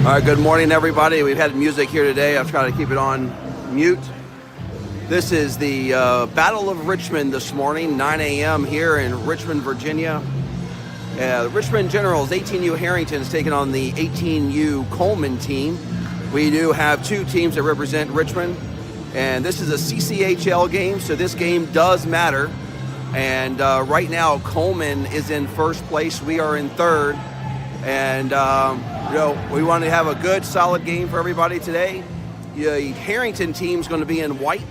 All right, good morning, everybody. We've had music here today. I've tried to keep it on mute. This is the Battle of Richmond this morning, 9 a.m. here in Richmond, Virginia. The Richmond Generals, 18U Harrington, is taking on the 18U Coleman team. We do have two teams that represent Richmond, and this is a CCHL game, so this game does matter. And right now, Coleman is in first place. We are in third. And, we want to have a good, solid game for everybody today. The Harrington team is going to be in white,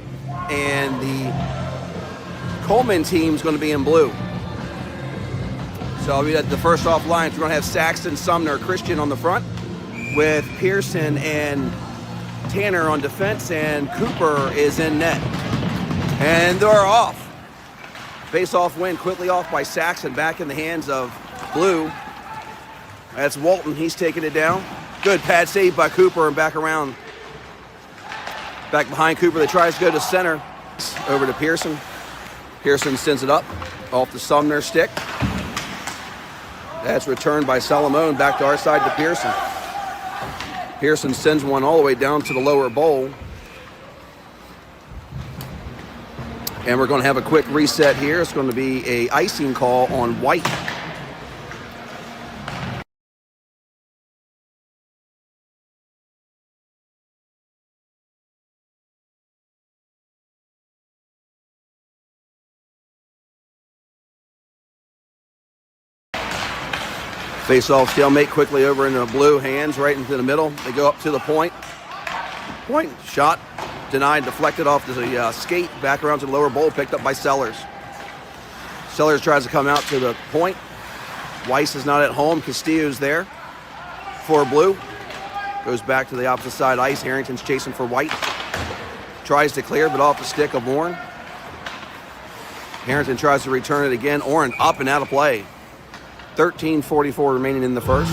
and the Coleman team is going to be in blue. So we at the first off lines, we're going to have Saxton, Sumner, Christian on the front, with Pearson and Tanner on defense, and Cooper is in net. And they're off. Face-off win quickly off by Saxton, back in the hands of blue. That's Walton. He's taking it down. Good pad save by Cooper and back around. Back behind Cooper. They tries to go to center. Over to Pearson. Pearson sends it up off the Sumner stick. That's returned by Solomon back to our side to Pearson. Pearson sends one all the way down to the lower bowl. And we're going to have a quick reset here. It's going to be an icing call on white. Face-off stalemate quickly over into the blue, hands right into the middle. They go up to the point. Point shot denied, deflected off the skate, back around to the lower bowl, picked up by Sellers. Sellers tries to come out to the point. Weiss is not at home. Castillo's there for blue. Goes back to the opposite side ice. Harrington's chasing for white. Tries to clear, but off the stick of Warren. Harrington tries to return it again. Orrin up and out of play. 13:44 remaining in the first.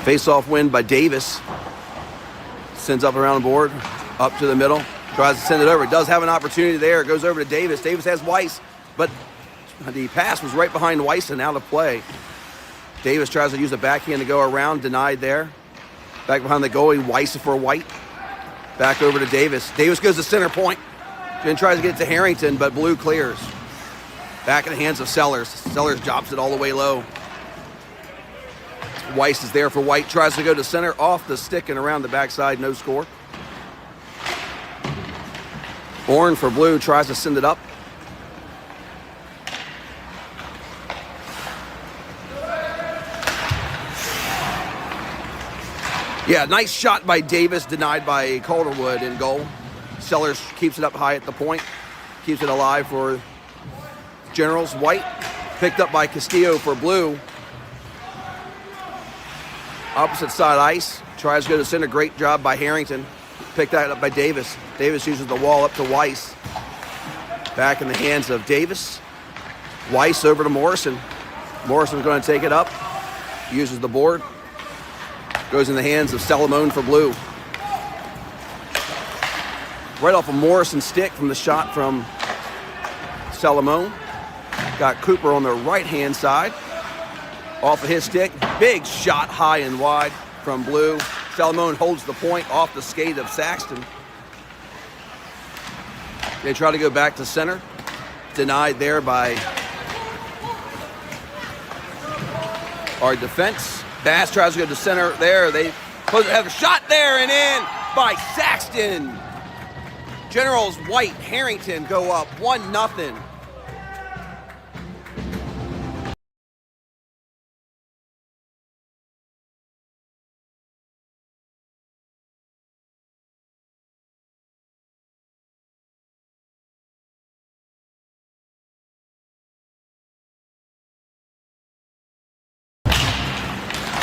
Face-off win by Davis. Sends up around the board, up to the middle. Tries to send it over. Does have an opportunity there. It goes over to Davis. Davis has Weiss, but the pass was right behind Weiss and out of play. Davis tries to use a backhand to go around. Denied there. Back behind the goalie, Weiss for white. Back over to Davis. Davis goes to center point. Then tries to get it to Harrington, but blue clears. Back in the hands of Sellers. Sellers drops it all the way low. Weiss is there for white. Tries to go to center, off the stick and around the backside. No score. Orrin for blue tries to send it up. Yeah, nice shot by Davis, denied by Calderwood in goal. Sellers keeps it up high at the point. Keeps it alive for Generals. White picked up by Castillo for blue. Opposite side ice. Tries to go to center. Great job by Harrington. Picked that up by Davis. Davis uses the wall up to Weiss. Back in the hands of Davis. Weiss over to Morrison. Morrison's going to take it up. Uses the board. Goes in the hands of Solomon for blue. Right off of Morrison's stick from the shot from Solomon. Got Cooper on the right-hand side. Off of his stick. Big shot high and wide from blue. Solomon holds the point off the skate of Saxton. They try to go back to center. Denied there by our defense. Bass tries to go to center there. They have a shot there and in by Saxton. Generals White, Harrington go up 1-0.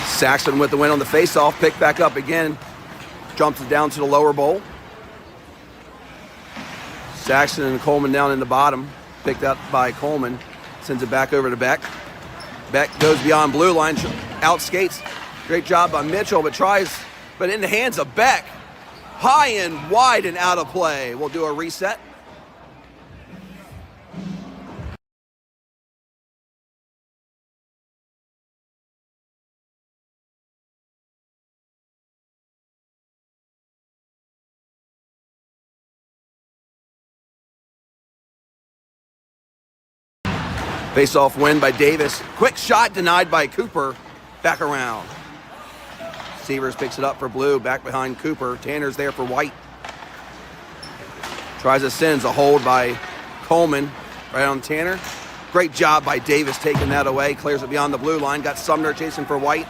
Saxton with the win on the face-off, picked back up again, jumps it down to the lower bowl. Saxton and Coleman down in the bottom, picked up by Coleman, sends it back over to Beck. Beck goes beyond blue line, out skates. Great job by Mitchell, but in the hands of Beck. high and wide and out of play. We'll do a reset. Face-off win by Davis. Quick shot denied by Cooper. Back around. Severs picks it up for Blue. Back behind Cooper. Tanner's there for White. Tries to sends a hold by Coleman. Right on Tanner. Great job by Davis taking that away. Clears it beyond the blue line. Got Sumner chasing for White.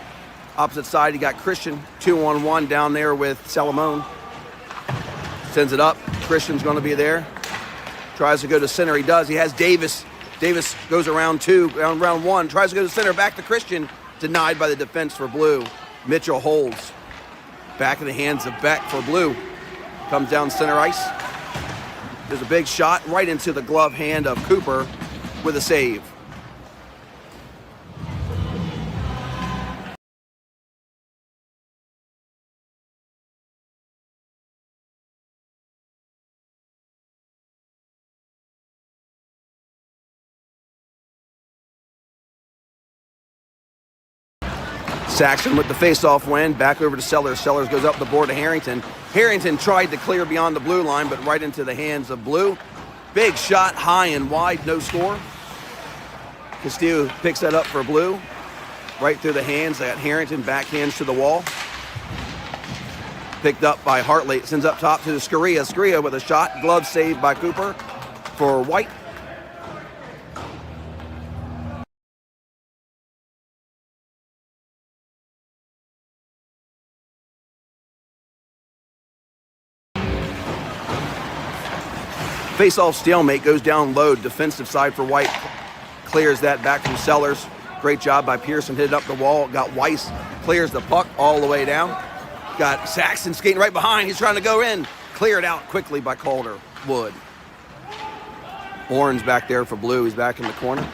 Opposite side, you got Christian. 2-on-1 down there with Salamone. Sends it up. Christian's going to be there. Tries to go to center. He does. He has Davis. Davis goes around round one, tries to go to center, back to Christian, denied by the defense for Blue. Mitchell holds. Back in the hands of Beck for Blue. Comes down center ice. There's a big shot right into the glove hand of Cooper with a save. Saxon with the face-off win. Back over to Sellers. Sellers goes up the board to Harrington. Harrington tried to clear beyond the blue line, but right into the hands of Blue. Big shot, high and wide, no score. Castillo picks that up for Blue. Right through the hands. They got Harrington, backhands to the wall. Picked up by Hartley. Sends up top to Scaria. Scaria with a shot. Glove saved by Cooper for White. Face-off stalemate, goes down low. Defensive side for White. Clears that back from Sellers. Great job by Pearson. Hit it up the wall. Got Weiss. Clears the puck all the way down. Got Saxon skating right behind. He's trying to go in. Cleared out quickly by Calderwood. Oren's back there for Blue. He's back in the corner.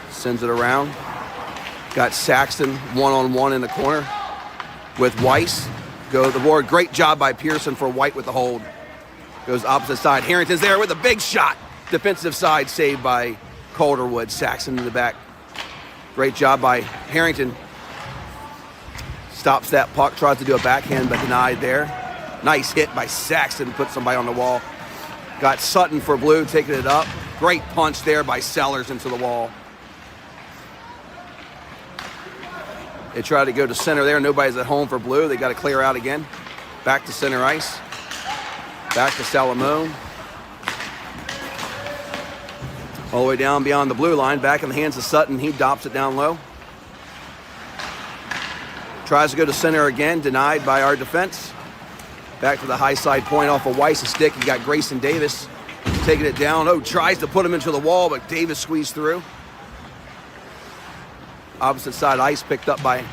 Sends it around. Got Saxon one-on-one in the corner with Weiss. Go to the board. Great job by Pearson for White with the hold. Goes opposite side. Harrington's there with a big shot. Defensive side saved by Calderwood. Saxon in the back. Great job by Harrington. Stops that puck. Tries to do a backhand, but denied there. Nice hit by Saxon. Put somebody on the wall. Got Sutton for Blue, taking it up. Great punch there by Sellers into the wall. They try to go to center there. Nobody's at home for Blue. They got to clear out again. Back to center ice. Back to Salamone. All the way down beyond the blue line. Back in the hands of Sutton. He dops it down low. Tries to go to center again. Denied by our defense. Back to the high side point off of Weiss's stick. You got Grayson Davis taking it down. Oh, tries to put him into the wall, but Davis squeezed through. Opposite side ice picked up by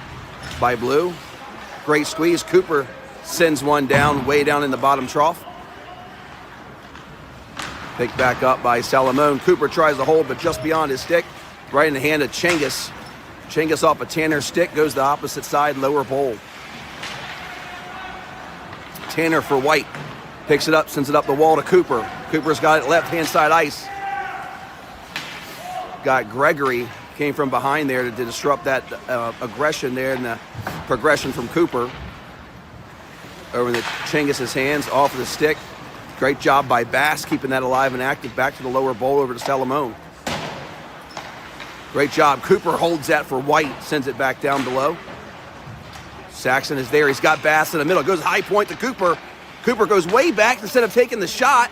Blue. Great squeeze. Cooper sends one down, way down in the bottom trough. Picked back up by Salamone. Cooper tries to hold, but just beyond his stick. Right in the hand of Chingus. Chingus off a Tanner stick, goes the opposite side, lower bowl. Tanner for White. Picks it up, sends it up the wall to Cooper. Cooper's got it left-hand side ice. Got Gregory, came from behind there to disrupt that aggression there and the progression from Cooper. Over the Chingus's hands, off of the stick. Great job by Bass, keeping that alive and active. Back to the lower bowl, over to Salamone. Great job. Cooper holds that for White, sends it back down below. Saxon is there. He's got Bass in the middle. Goes high point to Cooper. Cooper goes way back instead of taking the shot.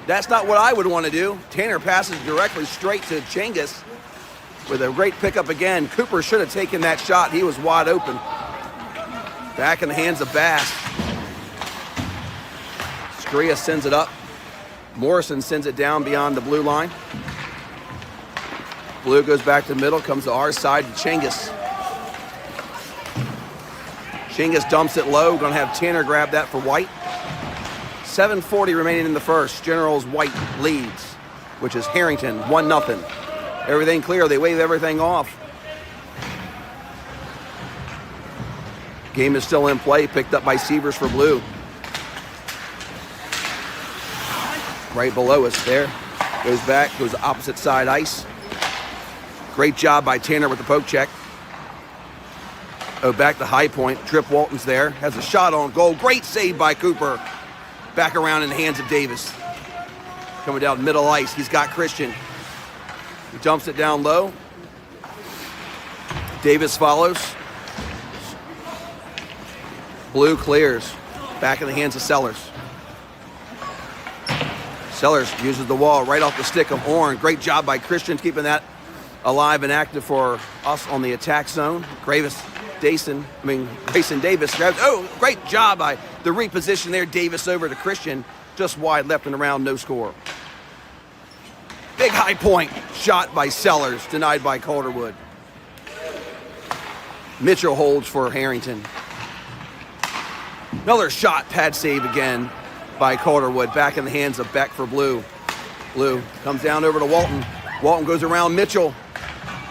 That's not what I would want to do. Tanner passes directly straight to Chingus with a great pickup again. Cooper should have taken that shot. He was wide open. Back in the hands of Bass. Scria sends it up. Morrison sends it down beyond the blue line. Blue goes back to the middle, comes to our side to Chingus. Chingus dumps it low. Going to have Tanner grab that for White. 7:40 remaining in the first. Generals White leads, which is Harrington, 1-0. Everything clear. They wave everything off. Game is still in play, picked up by Sievers for blue. Right below us there. Goes back, goes opposite side ice. Great job by Tanner with the poke check. Oh, back to high point. Trip Walton's there. Has a shot on goal. Great save by Cooper. Back around in the hands of Davis. Coming down middle ice. He's got Christian. He dumps it down low. Davis follows. Blue clears. Back in the hands of Sellers. Sellers uses the wall right off the stick of Orn. Great job by Christian keeping that alive and active for us on the attack zone. Grayson Davis grabs. Oh, great job by the reposition there. Davis over to Christian. Just wide left and around, no score. Big high point shot by Sellers, denied by Calderwood. Mitchell holds for Harrington. Another shot, pad save again by Calderwood. Back in the hands of Beck for Blue. Blue comes down over to Walton. Walton goes around Mitchell.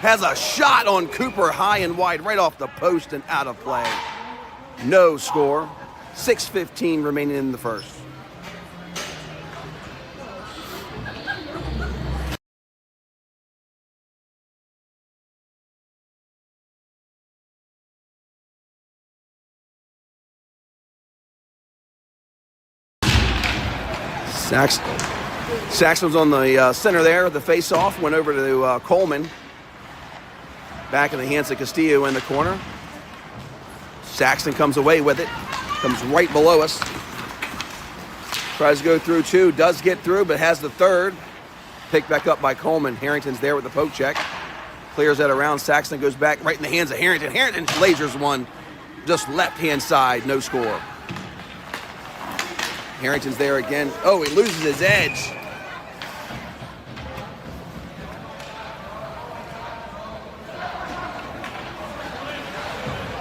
Has a shot on Cooper, high and wide, right off the post and out of play. No score. 6:15 remaining in the first. Saxon's on the center there. The face-off went over to Coleman. Back in the hands of Castillo in the corner. Saxon comes away with it. Comes right below us. Tries to go through two. Does get through, but has the third. Picked back up by Coleman. Harrington's there with the poke check. Clears that around. Saxon goes back right in the hands of Harrington. Harrington lasers one. Just left-hand side. No score. Harrington's there again. Oh, he loses his edge.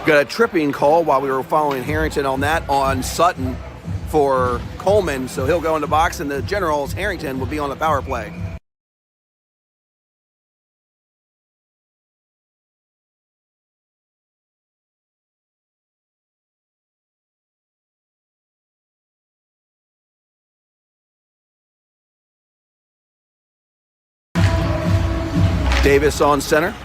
Got a tripping call while we were following Harrington on that on Sutton for Coleman. So he'll go in the box, and the Generals, Harrington, will be on the power play. Davis on center.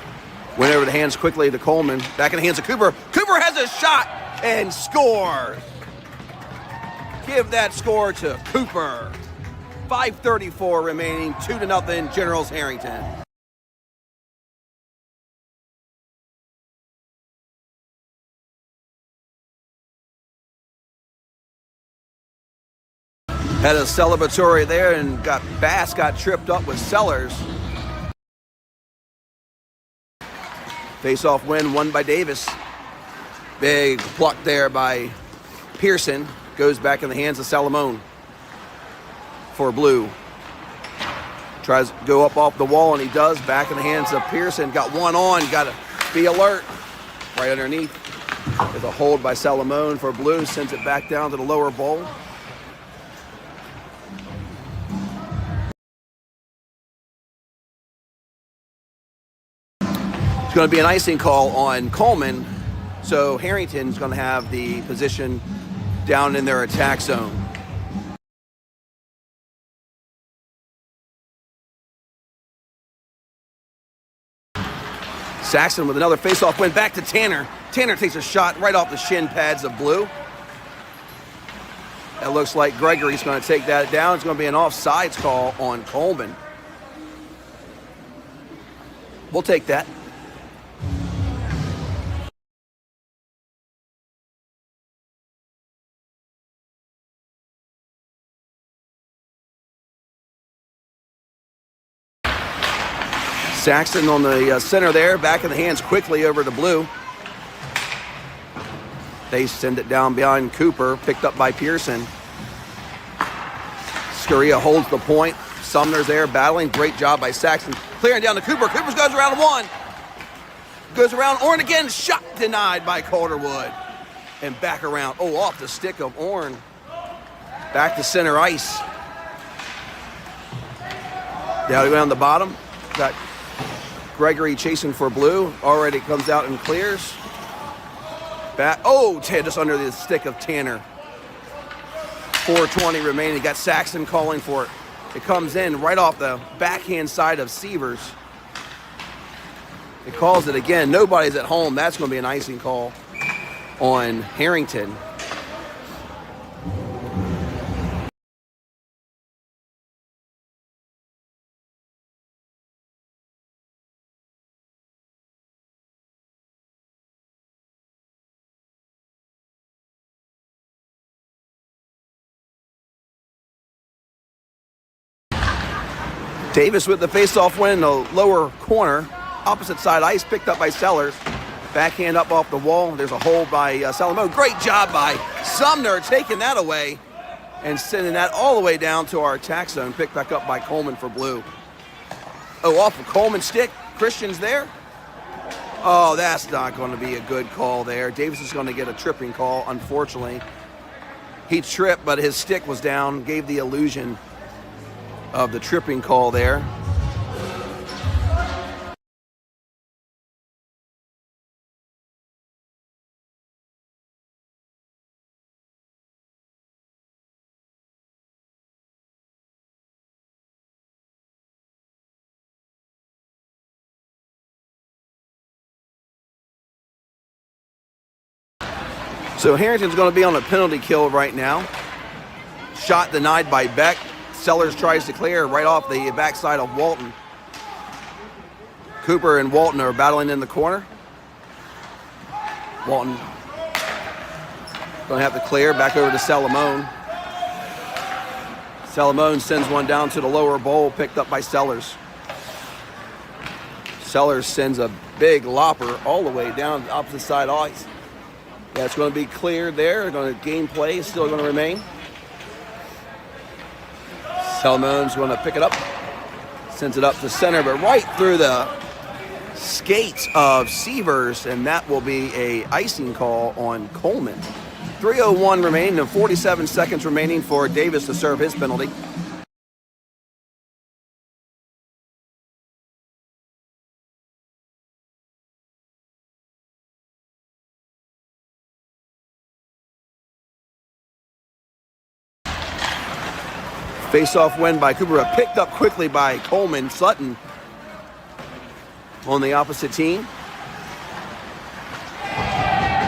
Went over the hands quickly to Coleman. Back in the hands of Cooper. Cooper has a shot and scores. Give that score to Cooper. 5:34 remaining, 2-0 Generals Harrington. Had a celebratory there and Bass got tripped up with Sellers. Face-off win won by Davis. Big pluck there by Pearson. Goes back in the hands of Salamone for Blue. Tries to go up off the wall, and he does. Back in the hands of Pearson. Got one on. Got to be alert. Right underneath. With a hold by Salamone for Blue. Sends it back down to the lower bowl. It's going to be an icing call on Coleman, so Harrington's going to have the position down in their attack zone. Saxon with another face-off win back to Tanner. Tanner takes a shot right off the shin pads of Blue. It looks like Gregory's going to take that down. It's going to be an offsides call on Coleman. We'll take that. Saxon on the center there, back in the hands quickly over to Blue. They send it down behind Cooper, picked up by Pearson. Scaria holds the point. Sumner's there battling. Great job by Saxon. Clearing down to Cooper. Cooper goes around one. Goes around Orn again. Shot denied by Calderwood. And back around. Oh, off the stick of Orn. Back to center ice. Down around the bottom. Got Gregory chasing for Blue. Already comes out and clears. Back. Oh, just under the stick of Tanner. 4:20 remaining. Got Saxon calling for it. It comes in right off the backhand side of Severs. It calls it again. Nobody's at home. That's going to be an icing call on Harrington. Davis with the face-off win in the lower corner. Opposite side ice, picked up by Sellers. Backhand up off the wall. There's a hold by Salomon. Great job by Sumner taking that away and sending that all the way down to our attack zone. Picked back up by Coleman for blue. Oh, off of Coleman's stick. Christian's there. Oh, that's not going to be a good call there. Davis is going to get a tripping call, unfortunately. He tripped, but his stick was down. Gave the illusion of the tripping call there. So Harrington's going to be on a penalty kill right now. Shot denied by Beck. Sellers tries to clear right off the backside of Walton. Cooper and Walton are battling in the corner. Walton going to have to clear back over to Salomon. Salomon sends one down to the lower bowl, picked up by Sellers. Sellers sends a big lopper all the way down the opposite side ice. Yeah, it's going to be cleared there. They're going to game play is still going to remain. Salomon's going to pick it up, sends it up to center, but right through the skates of Severs, and that will be a icing call on Coleman. 3:01 remaining and 47 seconds remaining for Davis to serve his penalty. Face-off win by Cooper, picked up quickly by Coleman. Sutton on the opposite team.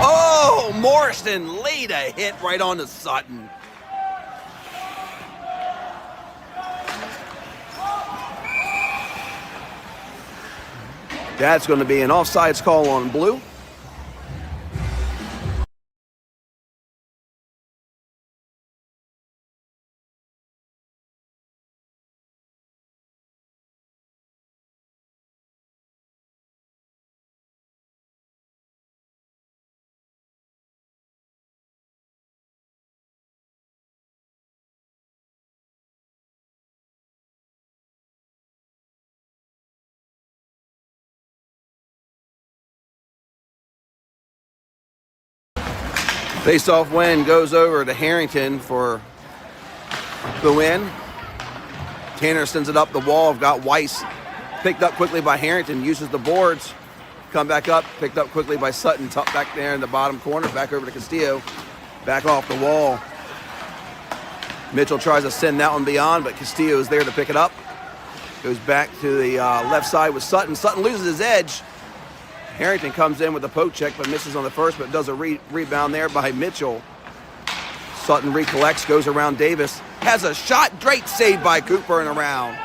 Oh, Morrison laid a hit right on to Sutton. That's going to be an offsides call on blue. Face-off win goes over to Harrington for the win. Tanner sends it up the wall. Got Weiss picked up quickly by Harrington. Uses the boards. Come back up. Picked up quickly by Sutton. Tucked back there in the bottom corner. Back over to Castillo. Back off the wall. Mitchell tries to send that one beyond, but Castillo is there to pick it up. Goes back to the left side with Sutton. Sutton loses his edge. Harrington comes in with a poke check, but misses on the first, but does a rebound there by Mitchell. Sutton recollects, goes around Davis. Has a shot, great save by Cooper and around.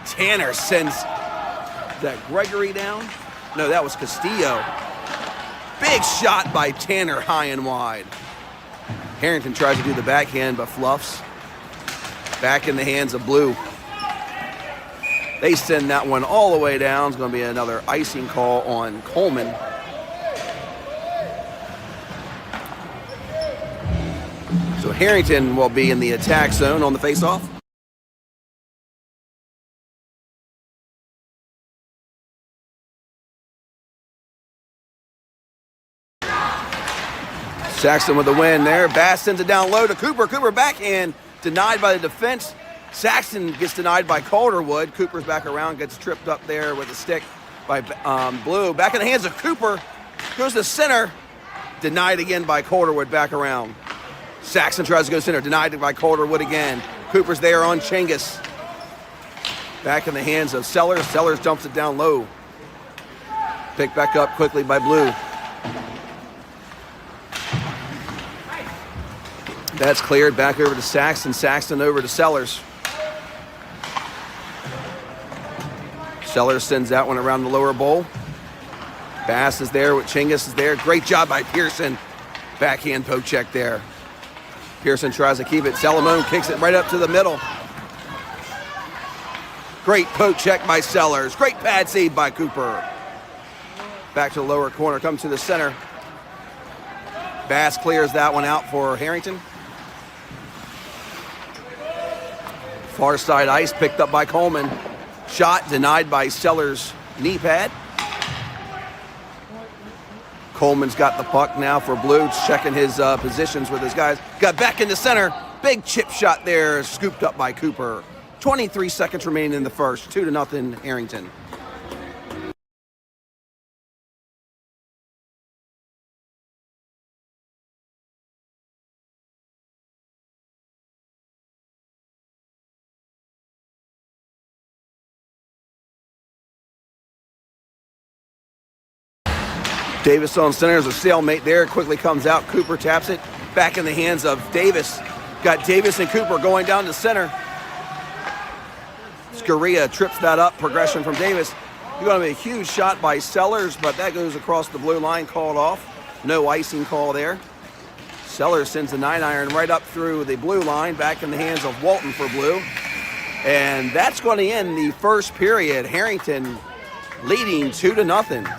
Tanner sends, is that Gregory down? No, that was Castillo. Big shot by Tanner, high and wide. Harrington tries to do the backhand, but fluffs. Back in the hands of Blue. They send that one all the way down. It's going to be another icing call on Coleman. So Harrington will be in the attack zone on the faceoff. Saxon with the win there. Bass sends it down low to Cooper. Cooper backhand denied by the defense. Saxon gets denied by Calderwood. Cooper's back around, gets tripped up there with a stick by Blue. Back in the hands of Cooper. Goes to center. Denied again by Calderwood, back around. Saxon tries to go center, denied by Calderwood again. Cooper's there on Chingus. Back in the hands of Sellers. Sellers dumps it down low. Picked back up quickly by Blue. That's cleared back over to Saxon. Saxon over to Sellers. Sellers sends that one around the lower bowl. Bass is there with Chingus is there. Great job by Pearson. Backhand poke check there. Pearson tries to keep it. Salamone kicks it right up to the middle. Great poke check by Sellers. Great pad save by Cooper. Back to the lower corner. Comes to the center. Bass clears that one out for Harrington. Far side ice picked up by Coleman. Shot denied by Sellers' knee pad. Coleman's got the puck now for Blue, checking his positions with his guys. Got back in the center. Big chip shot there, scooped up by Cooper. 23 seconds remaining in the first. 2-0 Harrington. Davis on center. There's a stalemate there. Quickly comes out. Cooper taps it. Back in the hands of Davis. Got Davis and Cooper going down to center. Scaria trips that up. Progression from Davis. It's going to be a huge shot by Sellers, but that goes across the blue line. Called off. No icing call there. Sellers sends a 9-iron right up through the blue line. Back in the hands of Walton for Blue. And that's going to end the first period. Harrington leading 2-0.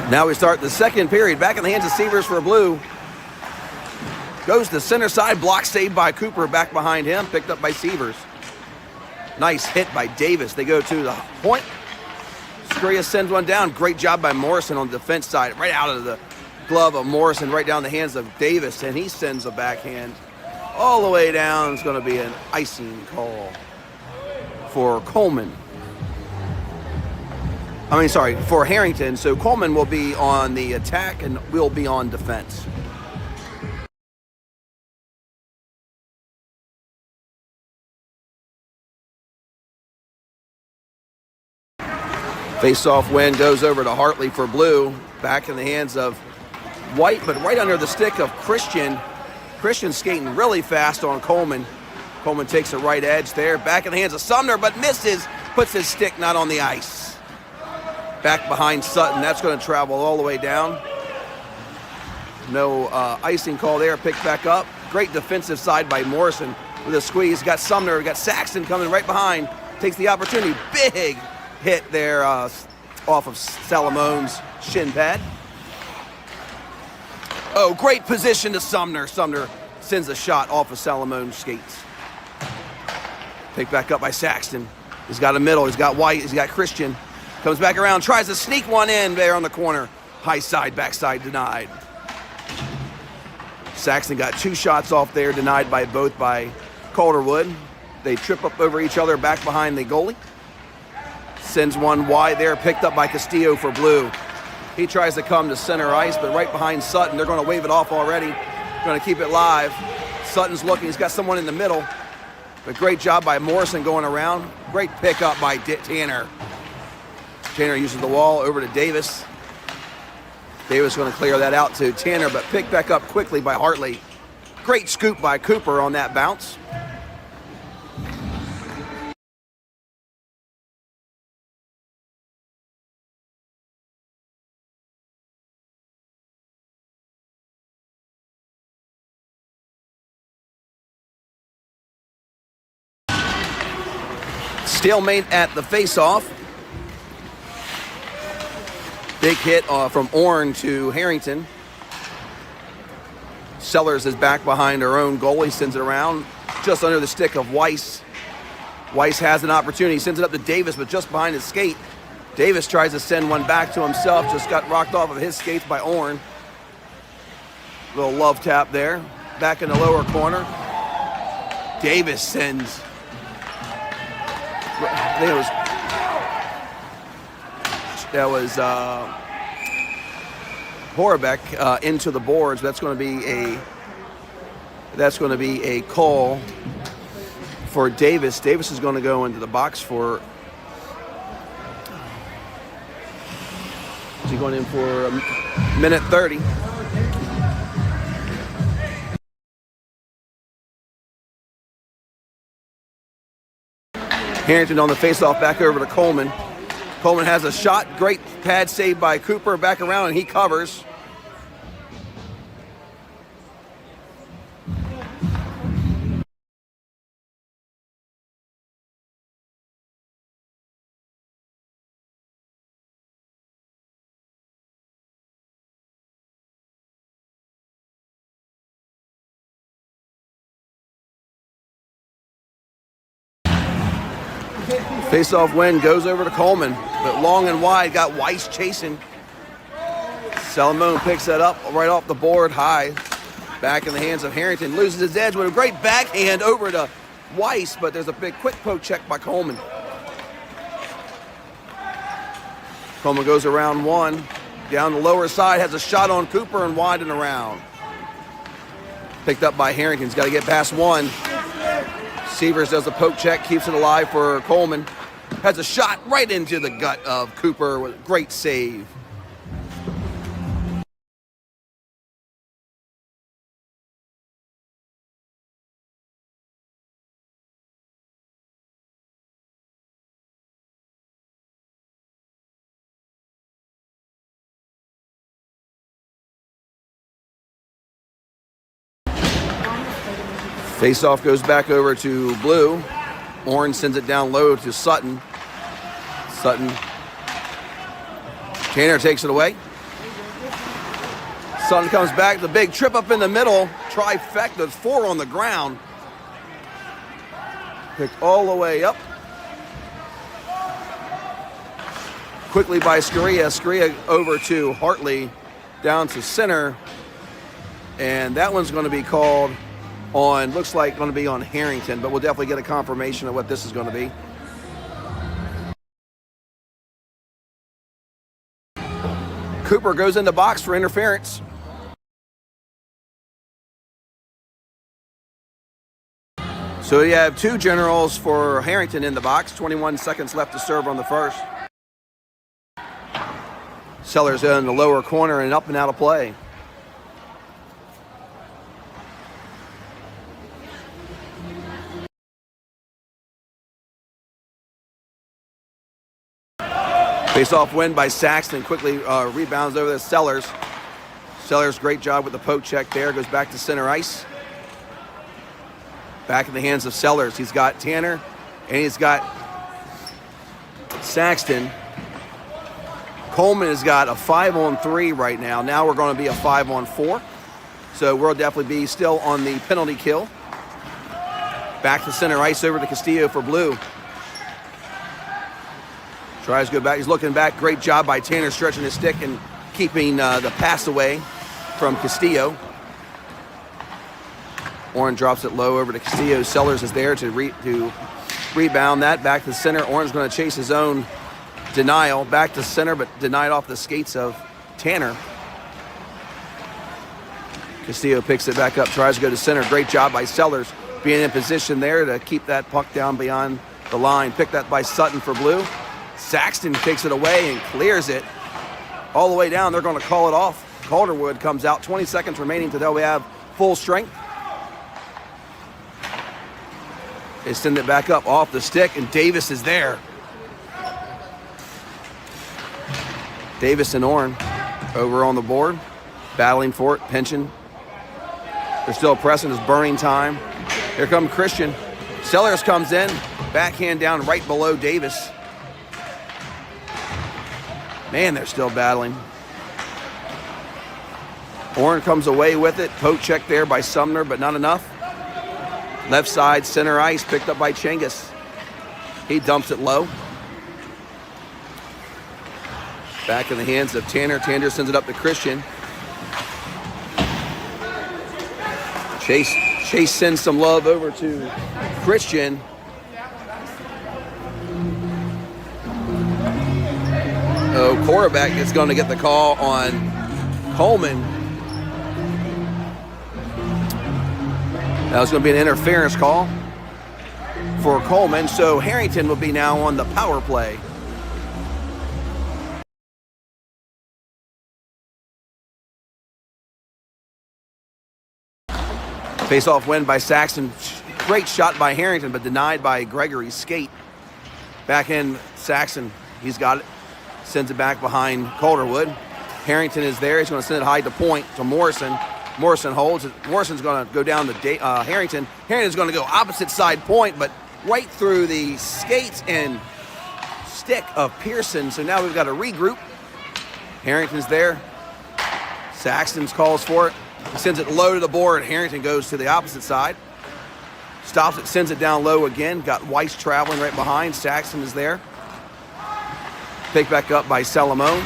Now we start the second period. Back in the hands of Severs for Blue. Goes to center side. Block saved by Cooper. Back behind him. Picked up by Severs. Nice hit by Davis. They go to the point. Scaria sends one down. Great job by Morrison on the defense side. Right out of the glove of Morrison. Right down the hands of Davis. And he sends a backhand all the way down. It's going to be an icing call for Coleman. For Harrington. So Coleman will be on the attack and will be on defense. Face-off win goes over to Hartley for Blue. Back in the hands of White, but right under the stick of Christian. Christian skating really fast on Coleman. Coleman takes a right edge there. Back in the hands of Sumner, but misses. Puts his stick not on the ice. Back behind Sutton. That's going to travel all the way down. No icing call there. Picked back up. Great defensive side by Morrison with a squeeze. Got Sumner. Got Saxon coming right behind. Takes the opportunity. Big hit there off of Salamone's shin pad. Oh, great position to Sumner. Sumner sends a shot off of Salomon's skates. Picked back up by Saxton. He's got a middle. He's got White. He's got Christian. Comes back around. Tries to sneak one in there on the corner. High side, backside denied. Saxton got 2 shots off there, denied by both by Calderwood. They trip up over each other back behind the goalie. Sends one wide there, picked up by Castillo for Blue. He tries to come to center ice, but right behind Sutton. They're going to wave it off already. Going to keep it live. Sutton's looking. He's got someone in the middle. But great job by Morrison going around. Great pickup by Tanner. Tanner uses the wall over to Davis. Davis going to clear that out to Tanner, but picked back up quickly by Hartley. Great scoop by Cooper on that bounce. Stalemate at the face-off. Big hit from Orne to Harrington. Sellers is back behind her own goal. He sends it around just under the stick of Weiss. Weiss has an opportunity. He sends it up to Davis, but just behind his skate. Davis tries to send one back to himself. Just got rocked off of his skates by Orne. Little love tap there. Back in the lower corner. Davis sends... I think Horbeck into the boards. That's going to be a call for Davis. Davis is going to go into the box for. Is he going in for a minute 30? Harrington on the faceoff back over to Coleman. Coleman has a shot. Great pad save by Cooper. Back around and he covers. Face-off win goes over to Coleman, but long and wide, got Weiss chasing. Salomon picks that up right off the board high. Back in the hands of Harrington, loses his edge with a great backhand over to Weiss, but there's a big quick poke check by Coleman. Coleman goes around one, down the lower side, has a shot on Cooper and wide and around. Picked up by Harrington, he's got to get past one. Severs does a poke check, keeps it alive for Coleman. Has a shot right into the gut of Cooper with a great save. Face-off goes back over to Blue. Orne sends it down low to Sutton. Tanner takes it away. Sutton comes back. The big trip up in the middle. Trifecta. 4 on the ground. Picked all the way up. Quickly by Scaria. Scaria over to Hartley. Down to center. And that one's going to be called on, looks like going to be on Harrington, but we'll definitely get a confirmation of what this is going to be. Cooper goes in the box for interference. So you have 2 Generals for Harrington in the box. 21 seconds left to serve on the first. Sellers in the lower corner and up and out of play. Face-off win by Saxton. Quickly rebounds over to Sellers. Sellers, great job with the poke check there. Goes back to center ice. Back in the hands of Sellers. He's got Tanner and he's got Saxton. Coleman has got a 5-on-3 right now. Now we're going to be a 5-on-4. So we'll definitely be still on the penalty kill. Back to center ice over to Castillo for blue. Tries to go back. He's looking back. Great job by Tanner stretching his stick and keeping the pass away from Castillo. Orange drops it low over to Castillo. Sellers is there to rebound that. Back to center. Orange going to chase his own denial. Back to center, but denied off the skates of Tanner. Castillo picks it back up, tries to go to center. Great job by Sellers being in position there to keep that puck down beyond the line. Picked that by Sutton for blue. Saxton takes it away and clears it all the way down. They're going to call it off. Calderwood comes out. 20 seconds remaining until we have full strength. They send it back up off the stick, and Davis is there. Davis and Orn over on the board, battling for it, pinching. They're still pressing. It's burning time. Here comes Christian. Sellers comes in, backhand down right below Davis. Man, they're still battling. Orn comes away with it. Poke check there by Sumner, but not enough. Left side, center ice, picked up by Chengus. He dumps it low. Back in the hands of Tanner. Tanner sends it up to Christian. Chase sends some love over to Christian. Oh, quarterback is going to get the call on Coleman. That was going to be an interference call for Coleman. So Harrington will be now on the power play. Face-off win by Saxton. Great shot by Harrington, but denied by Gregory's skate. Back in Saxton. He's got it. Sends it back behind Calderwood. Harrington is there. He's going to send it high to point to Morrison. Morrison holds it. Morrison's going to go down to Harrington. Harrington's going to go opposite side point, but right through the skates and stick of Pearson. So now we've got to regroup. Harrington's there. Saxton calls for it. He sends it low to the board. Harrington goes to the opposite side. Stops it, sends it down low again. Got Weiss traveling right behind. Saxton is there. Picked back up by Salamone.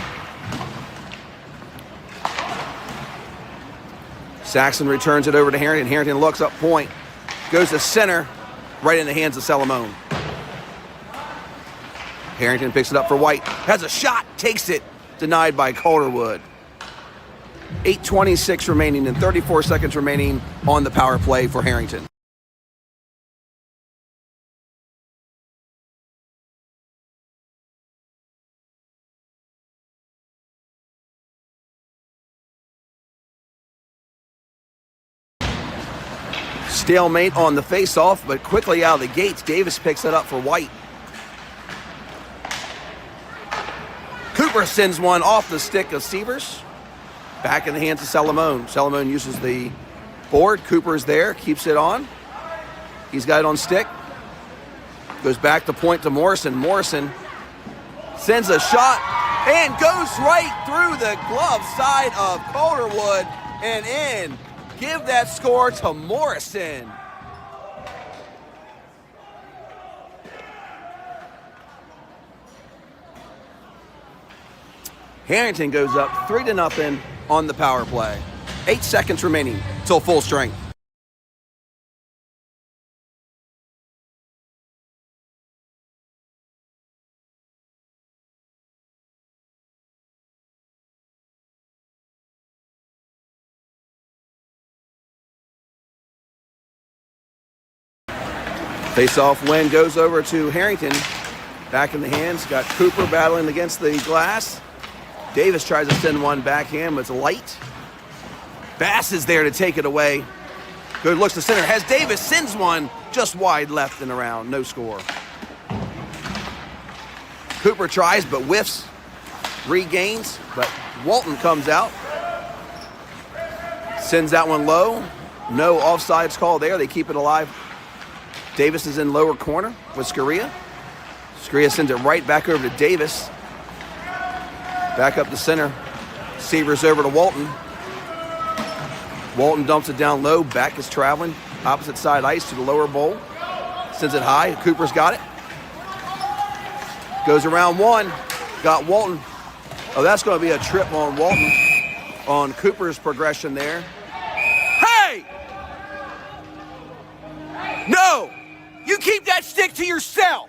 Saxton returns it over to Harrington. Harrington looks up point. Goes to center, right in the hands of Salamone. Harrington picks it up for White. Has a shot, takes it. Denied by Calderwood. 8:26 remaining and 34 seconds remaining on the power play for Harrington. Stalemate on the face-off, but quickly out of the gates, Davis picks it up for White. Cooper sends one off the stick of Sievers. Back in the hands of Salamone. Salamone uses the board. Cooper is there, keeps it on. He's got it on stick. Goes back to point to Morrison. Morrison sends a shot and goes right through the glove side of Calderwood and in. Give that score to Morrison. Harrington goes up 3-0 on the power play. 8 seconds remaining till full strength. Face-off win goes over to Harrington. Back in the hands, got Cooper battling against the glass. Davis tries to send one backhand, but it's light. Bass is there to take it away. Good looks to center. Has Davis, sends one just wide left and around. No score. Cooper tries but whiffs. Regains, but Walton comes out. Sends that one low. No offsides call there. They keep it alive. Davis is in lower corner with Scaria. Scaria sends it right back over to Davis. Back up the center. Sievers over to Walton. Walton dumps it down low. Back is traveling. Opposite side ice to the lower bowl. Sends it high. Cooper's got it. Goes around one. Got Walton. Oh, that's going to be a trip on Walton on Cooper's progression there. Hey! No! You keep that stick to yourself!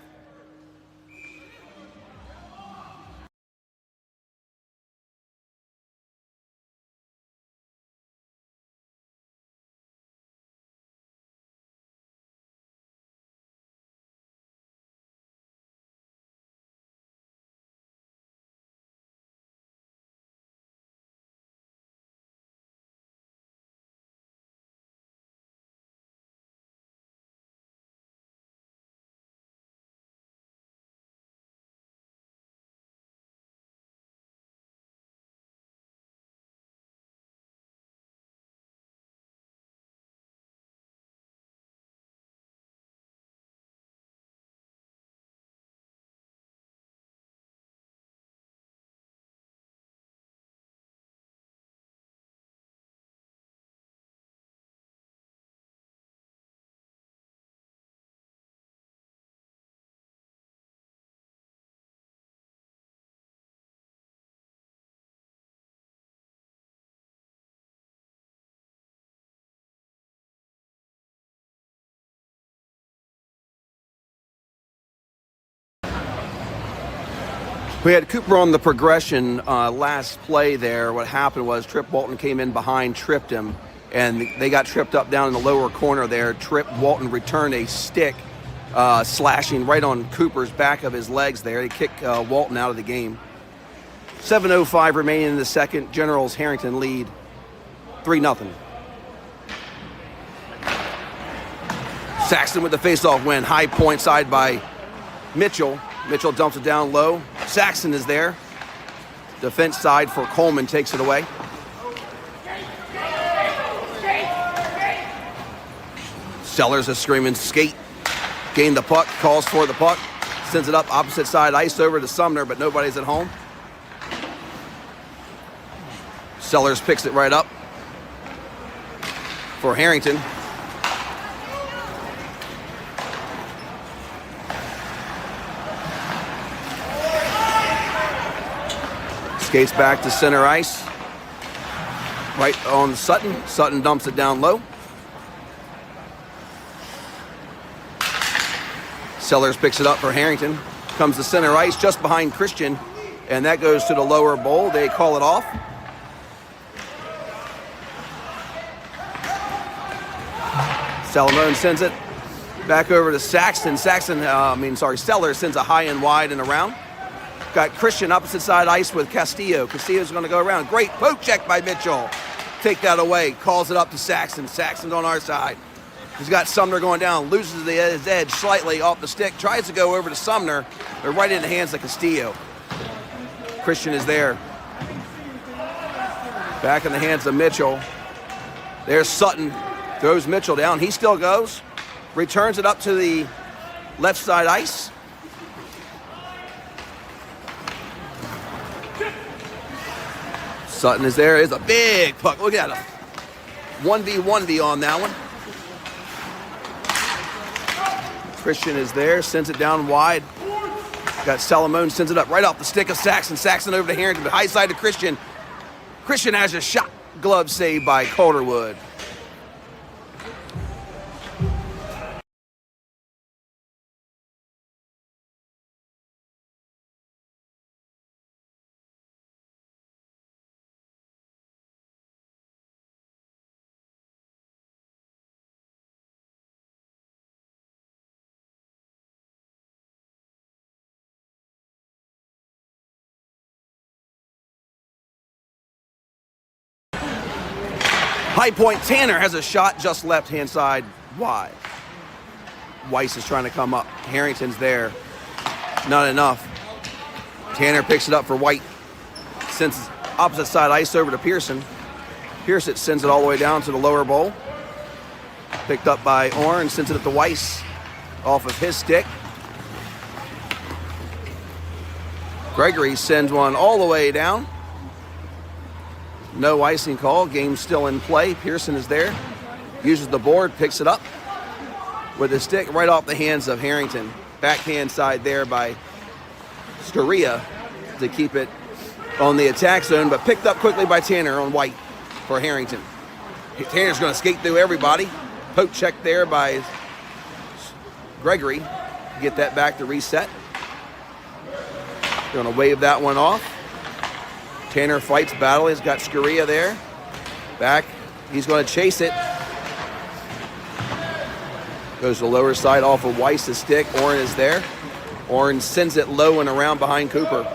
We had Cooper on the progression last play there. What happened was Trip Walton came in behind, tripped him, and they got tripped up down in the lower corner there. Trip Walton returned a stick, slashing right on Cooper's back of his legs there. He kicked Walton out of the game. 7:05 remaining in the second. Generals Harrington lead 3-0. Saxton with the faceoff win. High point side by Mitchell. Mitchell dumps it down low. Saxton is there. Defense side for Coleman takes it away. Sellers is screaming skate. Gained the puck, calls for the puck. Sends it up opposite side ice over to Sumner, but nobody's at home. Sellers picks it right up for Harrington. Skates back to center ice. Right on Sutton. Sutton dumps it down low. Sellers picks it up for Harrington. Comes to center ice just behind Christian. And that goes to the lower bowl. They call it off. Salamone sends it back over to Saxton. Sellers sends a high and wide and around. Got Christian opposite side ice with Castillo. Castillo's going to go around. Great poke check by Mitchell. Take that away. Calls it up to Saxton. Saxton's on our side. He's got Sumner going down. Loses his edge slightly off the stick. Tries to go over to Sumner. They're right in the hands of Castillo. Christian is there. Back in the hands of Mitchell. There's Sutton. Throws Mitchell down. He still goes. Returns it up to the left side ice. Sutton is there. It's a big puck. Look at him. 1v1v on that one. Christian is there. Sends it down wide. Got Salamone. Sends it up right off the stick of Saxton. Saxton over to Harrington. But high side to Christian. Christian has a shot. Glove saved by Calderwood. High point, Tanner has a shot just left-hand side wide. Weiss is trying to come up. Harrington's there. Not enough. Tanner picks it up for White. Sends opposite side ice over to Pearson. Pearson sends it all the way down to the lower bowl. Picked up by Orr and sends it up to Weiss off of his stick. Gregory sends one all the way down. No icing call. Game still in play. Pearson is there. Uses the board, picks it up with a stick right off the hands of Harrington. Backhand side there by Scaria to keep it on the attack zone, but picked up quickly by Tanner on white for Harrington. Tanner's going to skate through everybody. Poke check there by Gregory. Get that back to reset. Going to wave that one off. Tanner fights battle. He's got Scaria there. Back. He's going to chase it. Goes to the lower side off of Weiss's stick. Oren is there. Oren sends it low and around behind Cooper.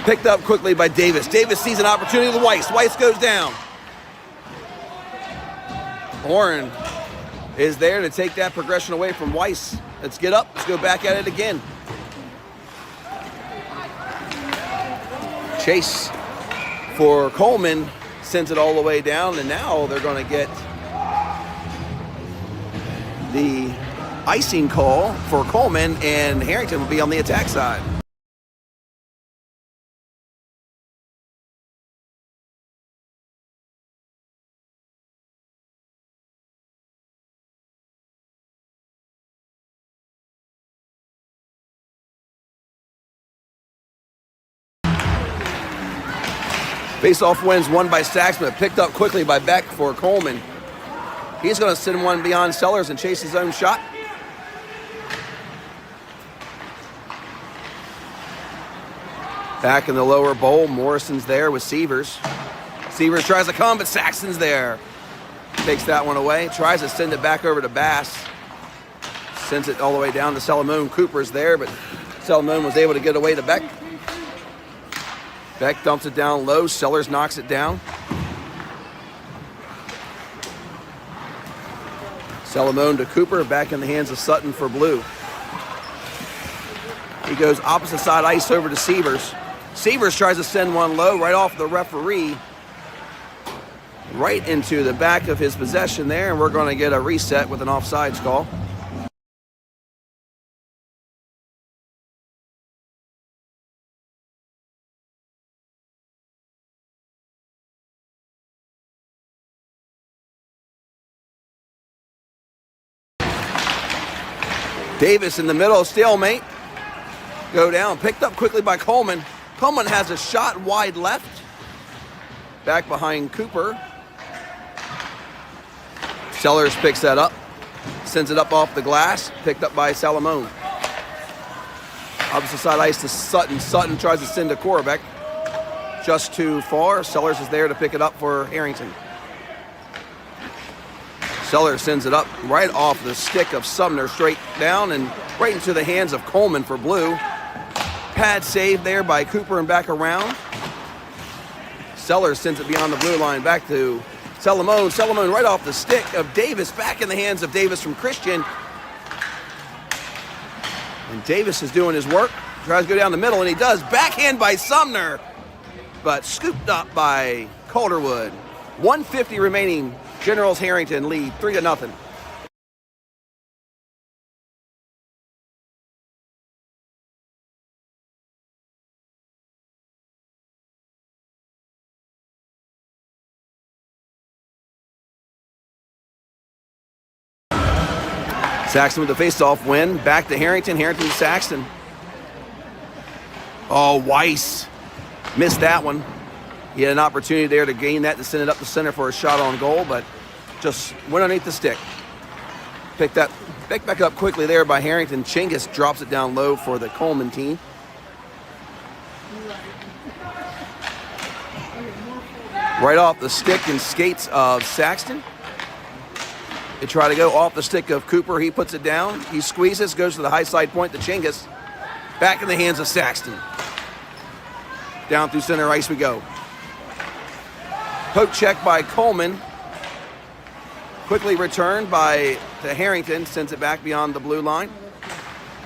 Picked up quickly by Davis. Davis sees an opportunity with Weiss. Weiss goes down. Oren is there to take that progression away from Weiss. Let's get up. Let's go back at it again. Chase for Coleman sends it all the way down, and now they're going to get the icing call for Coleman, and Harrington will be on the attack side. Face-off wins won by Saxman, picked up quickly by Beck for Coleman. He's going to send one beyond Sellers and chase his own shot. Back in the lower bowl, Morrison's there with Severs. Severs tries to come, but Saxon's there. Takes that one away, tries to send it back over to Bass. Sends it all the way down to Salamone. Cooper's there, but Salamone was able to get away to Beck. Beck dumps it down low. Sellers knocks it down. Salamone to Cooper, back in the hands of Sutton for blue. He goes opposite side ice over to Severs. Severs tries to send one low right off the referee, right into the back of his possession there, and we're going to get a reset with an offsides call. Davis in the middle, stalemate. Go down, picked up quickly by Coleman. Coleman has a shot wide left. Back behind Cooper. Sellers picks that up. Sends it up off the glass. Picked up by Salamone. Opposite side ice to Sutton. Sutton tries to send to Korbeck. Just too far. Sellers is there to pick it up for Harrington. Sellers sends it up right off the stick of Sumner, straight down and right into the hands of Coleman for blue. Pad save there by Cooper and back around. Sellers sends it beyond the blue line back to Salamone. Salamone right off the stick of Davis, back in the hands of Davis from Christian. And Davis is doing his work. Tries to go down the middle, and he does. Backhand by Sumner, but scooped up by Calderwood. 1:50 remaining. Generals Harrington lead 3-0. Saxton with the face-off win. Back to Harrington. Harrington to Saxton. Oh, Weiss missed that one. He had an opportunity there to gain that, to send it up the center for a shot on goal, but just went underneath the stick. Picked back up quickly there by Harrington. Chingus drops it down low for the Coleman team. Right off the stick and skates of Saxton. They try to go off the stick of Cooper. He puts it down. He squeezes, goes to the high side point to Chingus. Back in the hands of Saxton. Down through center ice we go. Poke check by Coleman. Quickly returned to Harrington. Sends it back beyond the blue line.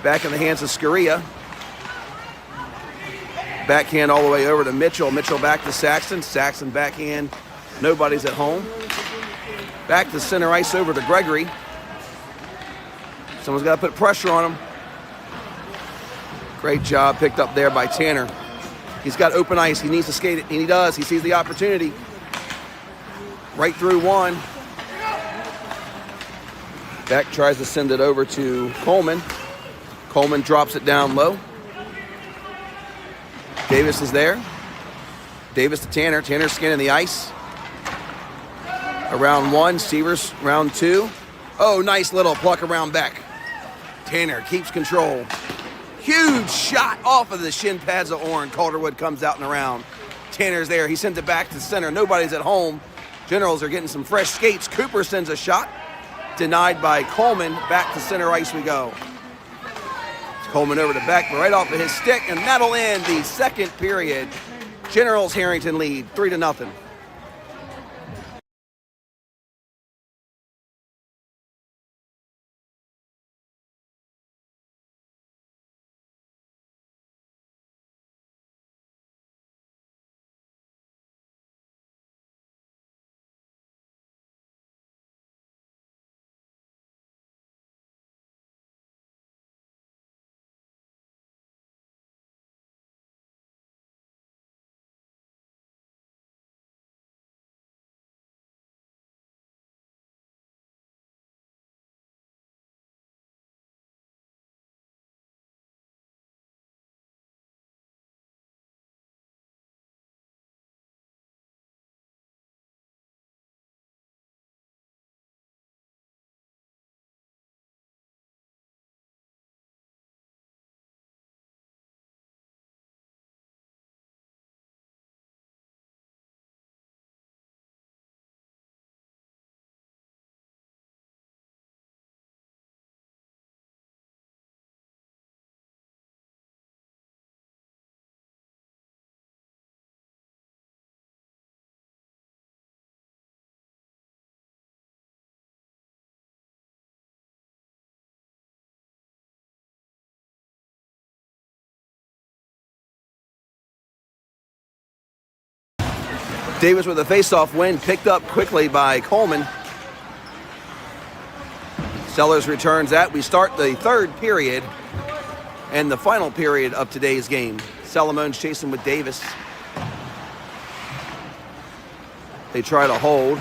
Back in the hands of Scaria. Backhand all the way over to Mitchell. Mitchell back to Saxton. Saxton backhand. Nobody's at home. Back to center ice over to Gregory. Someone's got to put pressure on him. Great job picked up there by Tanner. He's got open ice. He needs to skate it, and he does. He sees the opportunity. Right through one. Beck tries to send it over to Coleman. Coleman drops it down low. Davis is there. Davis to Tanner. Tanner skinning the ice. Around one. Severs round two. Oh, nice little pluck around Beck. Tanner keeps control. Huge shot off of the shin pads of Orrin. Calderwood comes out and around. Tanner's there. He sends it back to center. Nobody's at home. Generals are getting some fresh skates. Cooper sends a shot. Denied by Coleman. Back to center ice we go. Coleman over to Beck, but right off of his stick, and that'll end the second period. Generals Harrington lead 3-0. Davis with a face-off win, picked up quickly by Coleman. Sellers returns that. We start the third period and the final period of today's game. Salamone's chasing with Davis. They try to hold.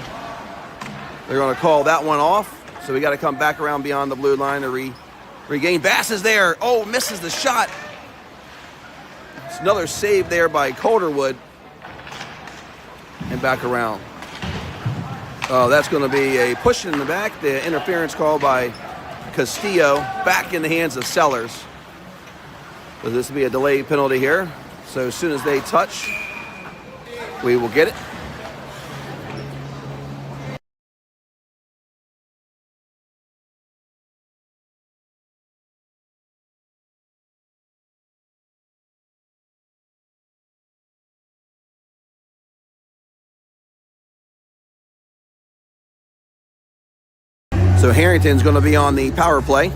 They're going to call that one off. So we got to come back around beyond the blue line to regain. Bass is there. Oh, misses the shot. It's another save there by Calderwood. And back around. Oh, that's going to be a push in the back. The interference call by Castillo. Back in the hands of Sellers. So this will be a delay penalty here. So as soon as they touch, we will get it. So Harrington's going to be on the power play.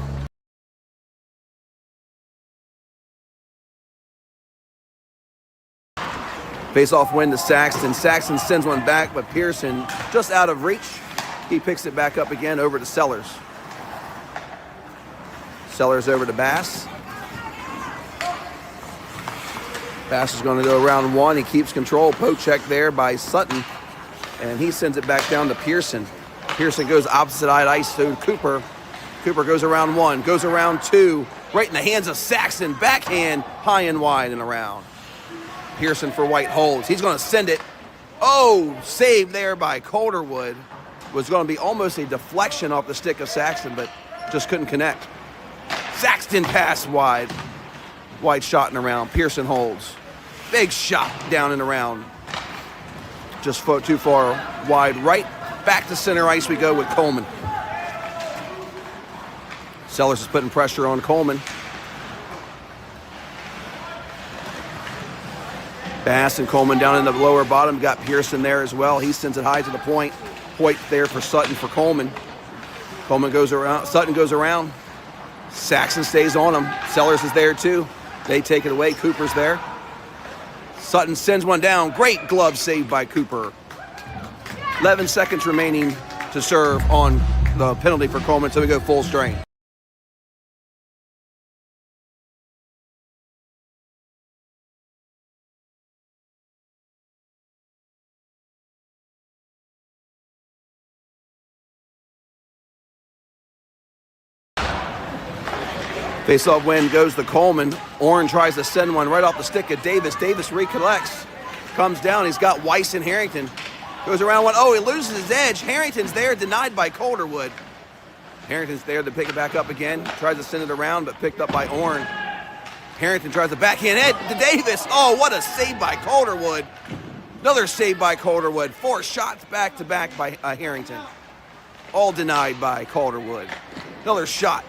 Face-off win to Saxton. Saxton sends one back, but Pearson just out of reach. He picks it back up again over to Sellers. Sellers over to Bass. Bass is going to go around one. He keeps control. Poke check there by Sutton. And he sends it back down to Pearson. Pearson goes opposite ice to Cooper. Cooper goes around one, goes around two, right in the hands of Saxton. Backhand, high and wide and around. Pearson for White holds. He's going to send it. Oh, saved there by Calderwood. Was going to be almost a deflection off the stick of Saxton, but just couldn't connect. Saxton pass wide. Wide shot and around. Pearson holds. Big shot down and around. Just too far wide right. Back to center ice we go with Coleman. Sellers is putting pressure on Coleman. Bass and Coleman down in the lower bottom. Got Pearson there as well. He sends it high to the point. Point there for Sutton for Coleman. Coleman goes around. Sutton goes around. Saxton stays on him. Sellers is there too. They take it away. Cooper's there. Sutton sends one down. Great glove save by Cooper. 11 seconds remaining to serve on the penalty for Coleman, so we go full strength. Face-off win goes to Coleman. Orrin tries to send one right off the stick of Davis. Davis recollects. Comes down. He's got Weiss and Harrington. Goes around one. Oh, he loses his edge. Harrington's there, denied by Calderwood. Harrington's there to pick it back up again. Tries to send it around, but picked up by Orrin. Harrington tries to backhand it to Davis. Oh, what a save by Calderwood. Another save by Calderwood. 4 shots back-to-back by Harrington. All denied by Calderwood. Another shot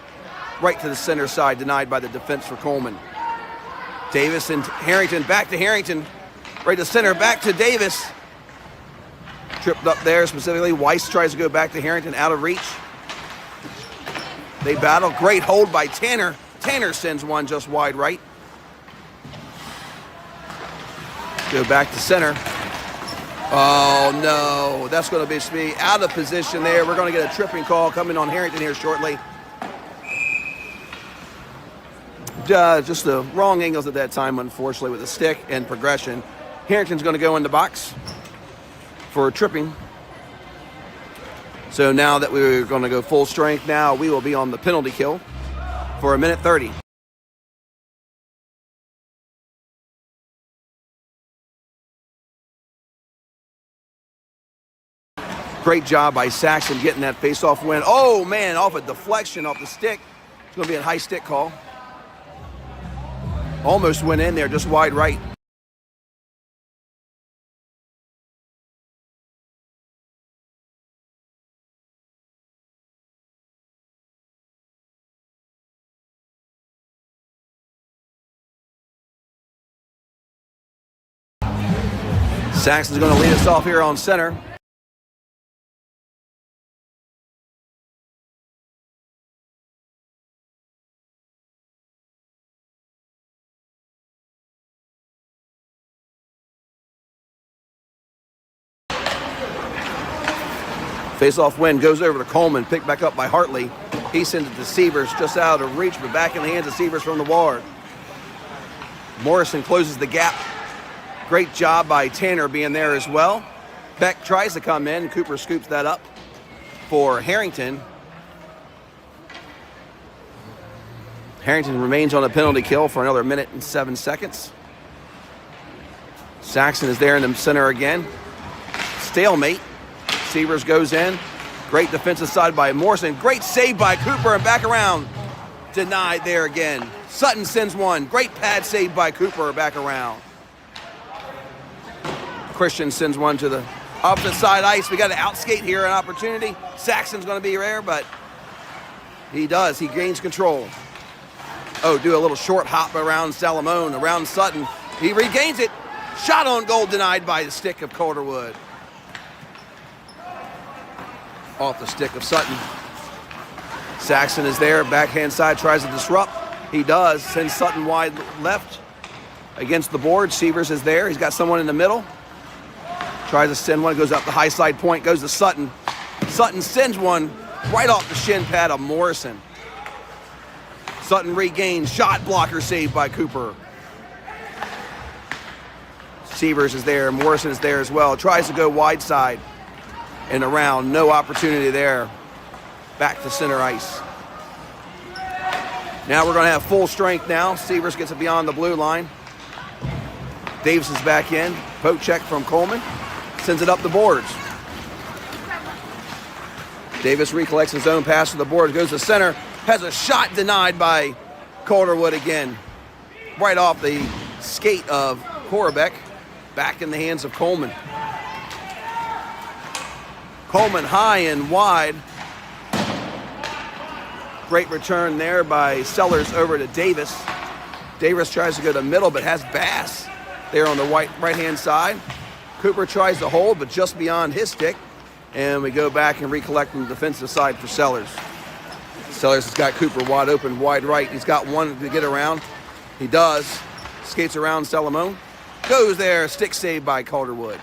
right to the center side, denied by the defense for Coleman. Davis and Harrington, back to Harrington. Right to center, back to Davis. Tripped up there specifically. Weiss tries to go back to Harrington, out of reach. They battle. Great hold by Tanner. Tanner sends one just wide right. Go back to center. Oh, no. That's going to be out of position there. We're going to get a tripping call coming on Harrington here shortly. Just the wrong angles at that time, unfortunately, with the stick and progression. Harrington's going to go in the box for tripping. So now that we're going to go full strength now, we will be on the penalty kill for 1:30. Great job by Saxon getting that face-off win. Oh, man, off a deflection off the stick. It's going to be a high stick call. Almost went in there, just wide right. Saxon's going to lead us off here on center. Face-off win goes over to Coleman, picked back up by Hartley. He sends it to Severs, just out of reach, but back in the hands of Severs from the ward. Morrison closes the gap. Great job by Tanner being there as well. Beck tries to come in. Cooper scoops that up for Harrington. Harrington remains on a penalty kill for another 1:07. Saxon is there in the center again. Stalemate. Severs goes in. Great defensive side by Morrison. Great save by Cooper and back around. Denied there again. Sutton sends one. Great pad save by Cooper back around. Christian sends one to the opposite side ice. We got to outskate here, an opportunity. Saxon's going to be there, but he does. He gains control. Oh, do a little short hop around Salamone, around Sutton. He regains it. Shot on goal denied by the stick of Calderwood. Off the stick of Sutton. Saxon is there, backhand side, tries to disrupt. He does, sends Sutton wide left against the board. Severs is there, he's got someone in the middle. Tries to send one, goes up the high side point, goes to Sutton. Sutton sends one right off the shin pad of Morrison. Sutton regains, shot blocker saved by Cooper. Severs is there, Morrison is there as well. Tries to go wide side and around, no opportunity there. Back to center ice. Now we're going to have full strength now. Severs gets it beyond the blue line. Davis is back in. Poke check from Coleman. Sends it up the boards. Davis recollects his own pass to the board. Goes to center. Has a shot denied by Calderwood again. Right off the skate of Korbeck. Back in the hands of Coleman. Coleman high and wide. Great return there by Sellers over to Davis. Davis tries to go to the middle, but has Bass there on the right-hand side. Cooper tries to hold, but just beyond his stick. And we go back and recollect from the defensive side for Sellers. Sellers has got Cooper wide open, wide right. He's got one to get around. He does. Skates around Salamone. Goes there, stick save by Calderwood.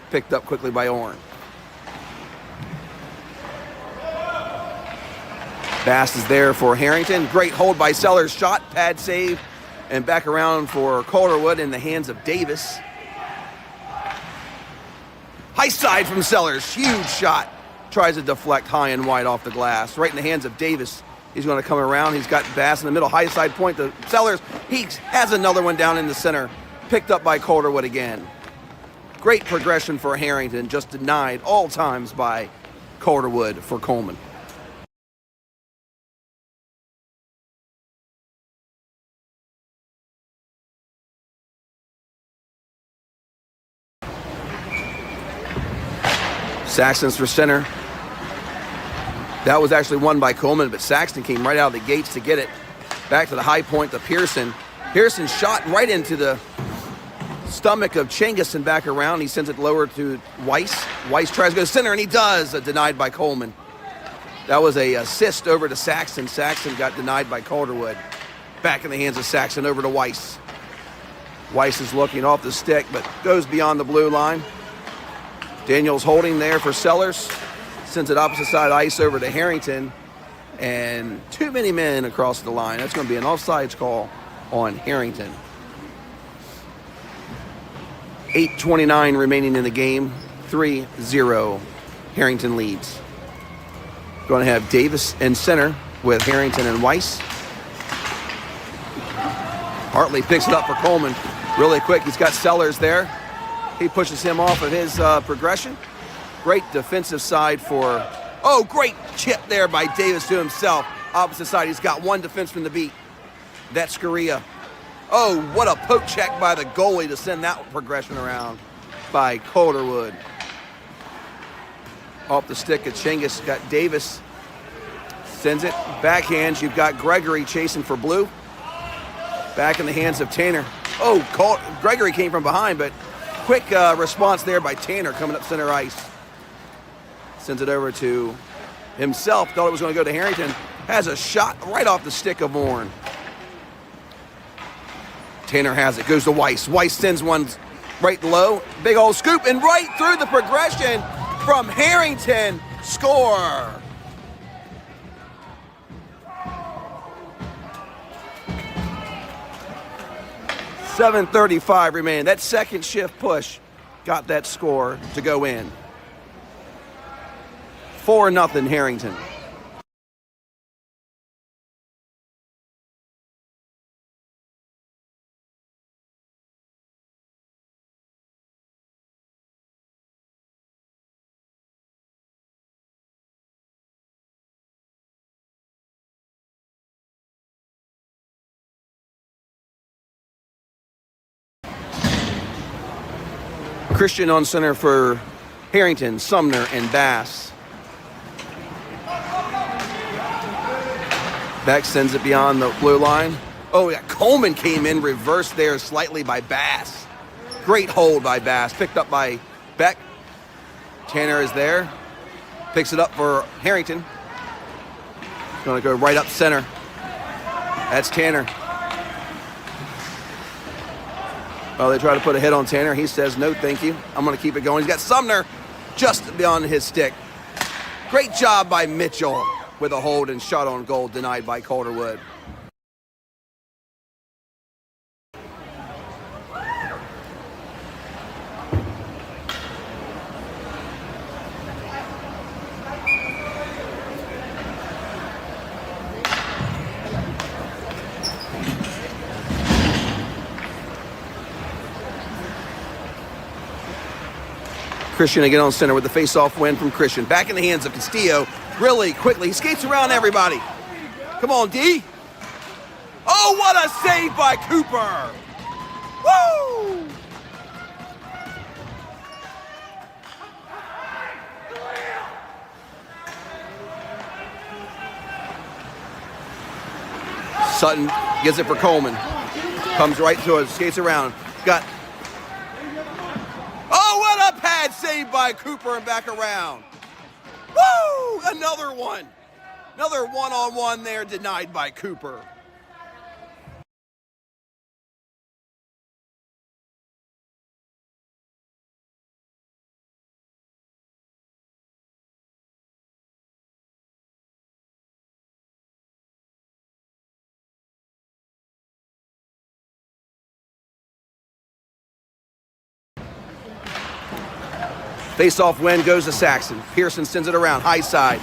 Picked up quickly by Orrin. Bass is there for Harrington. Great hold by Sellers. Shot, pad save, and back around for Calderwood in the hands of Davis. High side from Sellers. Huge shot. Tries to deflect high and wide off the glass. Right in the hands of Davis. He's going to come around. He's got Bass in the middle, high side point to Sellers. He has another one down in the center, picked up by Calderwood again. Great progression for Harrington, just denied all times by Calderwood for Coleman. Saxton's for center. That was actually won by Coleman, but Saxton came right out of the gates to get it. Back to the high point to Pearson. Pearson shot right into the stomach of Chengus and back around. He sends it lower to Weiss. Weiss tries to go center, and he does. Denied by Coleman. That was a assist over to Saxton. Saxton got denied by Calderwood. Back in the hands of Saxton over to Weiss. Weiss is looking off the stick, but goes beyond the blue line. Daniels holding there for Sellers. Sends it opposite side ice over to Harrington. And too many men across the line. That's going to be an offsides call on Harrington. 8:29 remaining in the game. 3-0. Harrington leads. Going to have Davis in center with Harrington and Weiss. Hartley picks it up for Coleman really quick. He's got Sellers there. He pushes him off of his progression. Great defensive side for, great chip there by Davis to himself. Opposite side, he's got one defenseman to beat. That's Scaria. Oh, what a poke check by the goalie to send that progression around by Calderwood. Off the stick of Chengus, got Davis. Sends it, backhands. You've got Gregory chasing for blue. Back in the hands of Tanner. Gregory came from behind, but quick response there by Tanner coming up center ice. Sends it over to himself. Thought it was going to go to Harrington. Has a shot right off the stick of Warren. Tanner has it. Goes to Weiss. Weiss sends one right low. Big old scoop and right through the progression from Harrington. Score. .735 remaining. That second shift push got that score to go in. 4-0 Harrington. Christian on center for Harrington, Sumner, and Bass. Beck sends it beyond the blue line. Oh, yeah, Coleman came in reverse there slightly by Bass. Great hold by Bass, picked up by Beck. Tanner is there, picks it up for Harrington. Going to go right up center. That's Tanner. Well, they try to put a hit on Tanner. He says, no, thank you. I'm going to keep it going. He's got Sumner just beyond his stick. Great job by Mitchell with a hold and shot on goal denied by Calderwood. Christian again on center with the face-off win from Christian. Back in the hands of Castillo really quickly. He skates around everybody. Come on, D. Oh, what a save by Cooper. Woo! Sutton gets it for Coleman. Comes right to it, skates around. Got what a pad save by Cooper and back around. Woo! Another one. Another one-on-one there denied by Cooper. Face-off win goes to Saxon. Pearson sends it around, high side.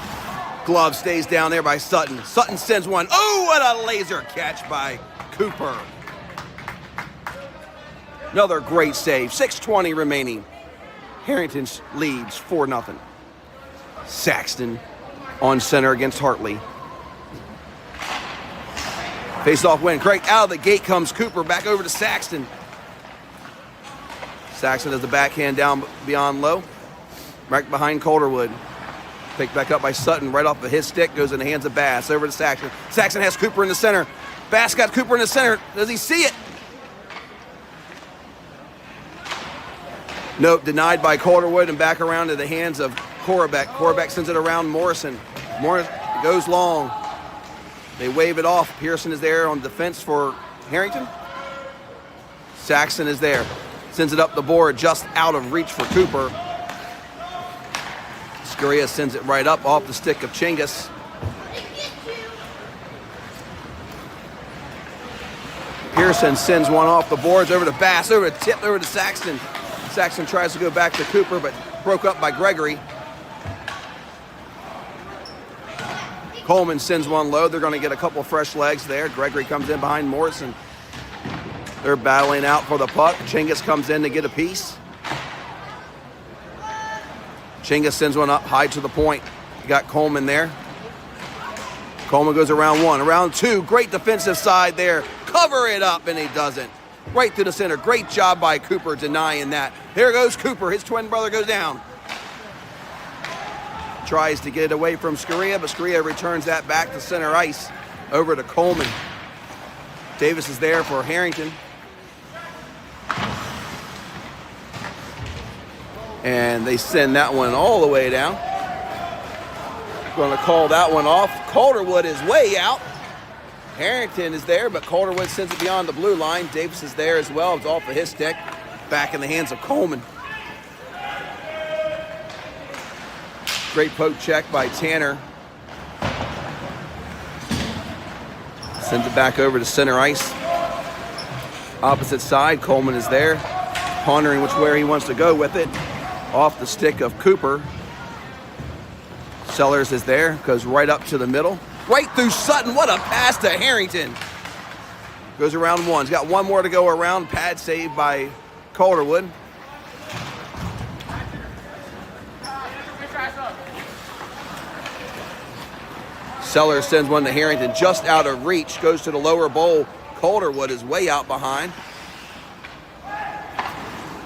Glove stays down there by Sutton. Sutton sends one. Oh, what a laser catch by Cooper. Another great save. 6:20 remaining. Harrington leads 4-0. Saxton on center against Hartley. Face-off win. Great. Out of the gate comes Cooper. Back over to Saxton. Saxton has the backhand down beyond low. Right behind Calderwood. Picked back up by Sutton. Right off of his stick. Goes in the hands of Bass. Over to Saxton. Saxton has Cooper in the center. Bass got Cooper in the center. Does he see it? Nope. Denied by Calderwood and back around to the hands of Korbeck. Korbeck sends it around Morrison. Morrison goes long. They wave it off. Pearson is there on defense for Harrington. Saxton is there. Sends it up the board, just out of reach for Cooper. Scuria sends it right up off the stick of Chingus. Pearson sends one off the boards over to Bass, over to Tip, over to Saxton. Saxton tries to go back to Cooper, but broke up by Gregory. Coleman sends one low. They're going to get a couple fresh legs there. Gregory comes in behind Morrison. They're battling out for the puck. Chingus comes in to get a piece. Chingus sends one up high to the point. You got Coleman there. Coleman goes around one. Around two. Great defensive side there. Cover it up, and he doesn't. Right to the center. Great job by Cooper denying that. There goes Cooper. His twin brother goes down. Tries to get it away from Scuria, but Scuria returns that back to center ice over to Coleman. Davis is there for Harrington. And they send that one all the way down. Going to call that one off. Calderwood is way out. Harrington is there, but Calderwood sends it beyond the blue line. Davis is there as well. It's off of his stick. Back in the hands of Coleman. Great poke check by Tanner. Sends it back over to center ice. Opposite side, Coleman is there, pondering which way he wants to go with it. Off the stick of Cooper. Sellers is there, goes right up to the middle. Right through Sutton, what a pass to Harrington. Goes around one, he's got one more to go around. Pad save by Calderwood. Sellers sends one to Harrington, just out of reach, goes to the lower bowl. Calderwood is way out behind.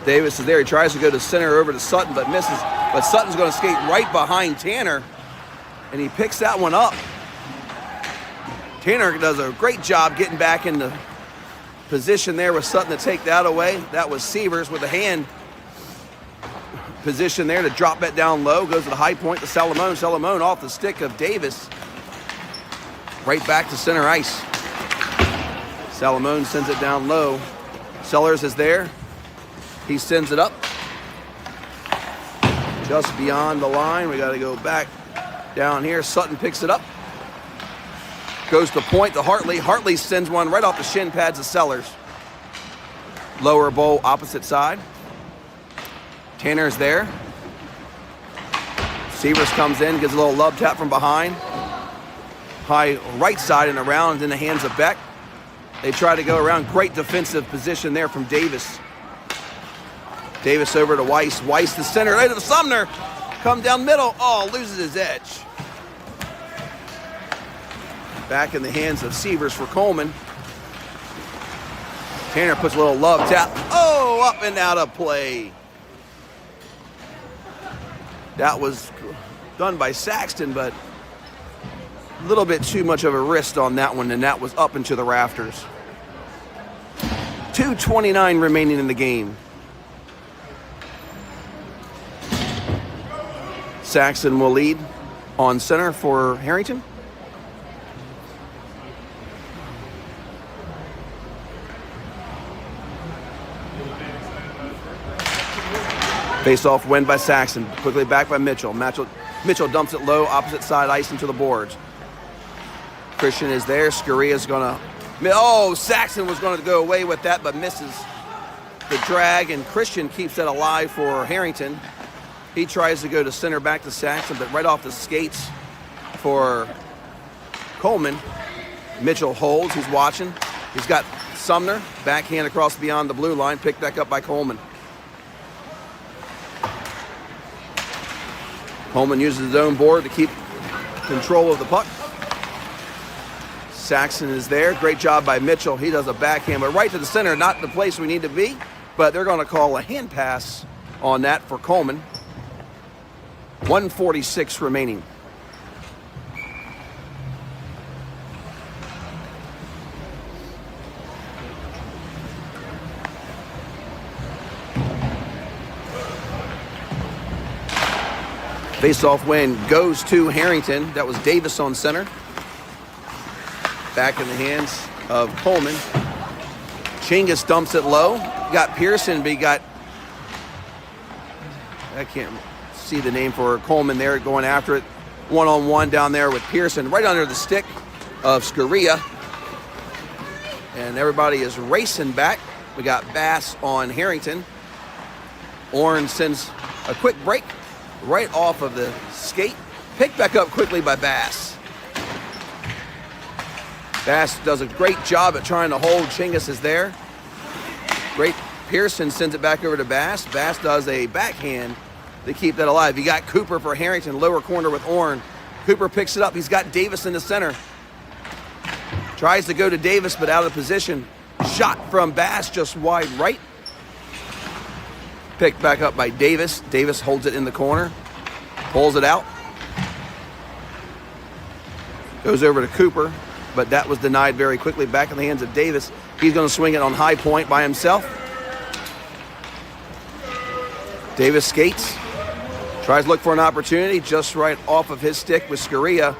Davis is there, he tries to go to center over to Sutton, but misses. But Sutton's going to skate right behind Tanner, and he picks that one up. Tanner does a great job getting back in the position there with Sutton to take that away. That was Severs with a hand position there to drop that down low. Goes to the high point to Salamone. Salamone off the stick of Davis. Right back to center ice. Salamone sends it down low. Sellers is there. He sends it up. Just beyond the line. We got to go back down here. Sutton picks it up. Goes to point to Hartley. Hartley sends one right off the shin pads of Sellers. Lower bowl, opposite side. Tanner's there. Severs comes in, gives a little love tap from behind. High right side and around in the hands of Beck. They try to go around. Great defensive position there from Davis. Davis over to Weiss. Weiss the center, right to the Sumner. Come down middle. Oh, loses his edge. Back in the hands of Severs for Coleman. Tanner puts a little love tap. Oh, up and out of play. That was done by Saxton, but a little bit too much of a wrist on that one, and that was up into the rafters. 2:29 remaining in the game. Saxton will lead on center for Harrington. Face-off win by Saxton. Quickly back by Mitchell. Mitchell dumps it low, opposite side ice into the boards. Christian is there. Scurria's going to... Oh, Saxton was going to go away with that, but misses the drag, and Christian keeps that alive for Harrington. He tries to go to center back to Saxton, but right off the skates for Coleman. Mitchell holds, he's watching. He's got Sumner, backhand across beyond the blue line, picked back up by Coleman. Coleman uses his own board to keep control of the puck. Saxon is there. Great job by Mitchell. He does a backhand, but right to the center, not the place we need to be, but they're going to call a hand pass on that for Coleman. 1:46 remaining. Face-off win goes to Harrington. That was Davis on center. Back in the hands of Coleman. Chingus dumps it low. You got Pearson, but you got, I can't see the name for Coleman there going after it. One-on-one down there with Pearson, right under the stick of Scaria. And everybody is racing back. We got Bass on Harrington. Orrin sends a quick break right off of the skate. Picked back up quickly by Bass. Bass does a great job at trying to hold. Chingus is there. Great. Pearson sends it back over to Bass. Bass does a backhand to keep that alive. You got Cooper for Harrington, lower corner with Orrin. Cooper picks it up. He's got Davis in the center. Tries to go to Davis, but out of position. Shot from Bass just wide right. Picked back up by Davis. Davis holds it in the corner. Pulls it out. Goes over to Cooper, but that was denied very quickly. Back in the hands of Davis. He's going to swing it on high point by himself. Davis skates. Tries to look for an opportunity just right off of his stick with Scaria.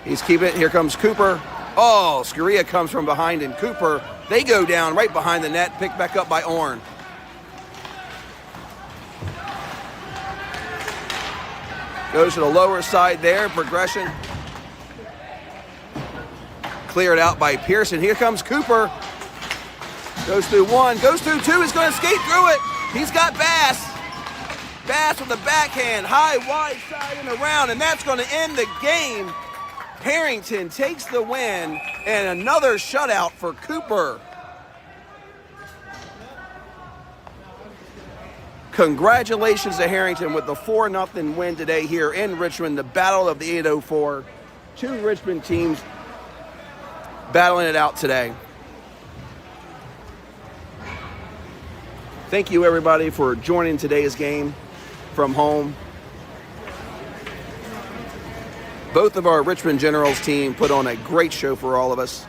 He's keeping it. Here comes Cooper. Oh, Scaria comes from behind, and Cooper, they go down right behind the net. Picked back up by Orrin. Goes to the lower side there. Progression. Cleared out by Pearson. Here comes Cooper. Goes through one. Goes through two. He's going to skate through it. He's got Bass. Bass with the backhand. High, wide side and around. And that's going to end the game. Harrington takes the win. And another shutout for Cooper. Congratulations to Harrington with the 4-0 win today here in Richmond. The battle of the 804. Two Richmond teams battling it out today. Thank you, everybody, for joining today's game from home. Both of our Richmond Generals team put on a great show for all of us.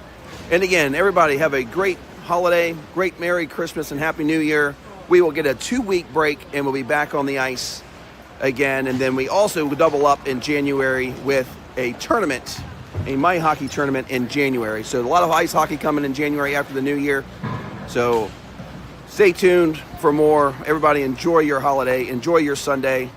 And again, everybody have a great holiday, great Merry Christmas and Happy New Year. We will get a 2-week break and we'll be back on the ice again. And then we also double up in January with a tournament, a My Hockey tournament in January. So a lot of ice hockey coming in January after the new year. So stay tuned for more. Everybody enjoy your holiday. Enjoy your Sunday.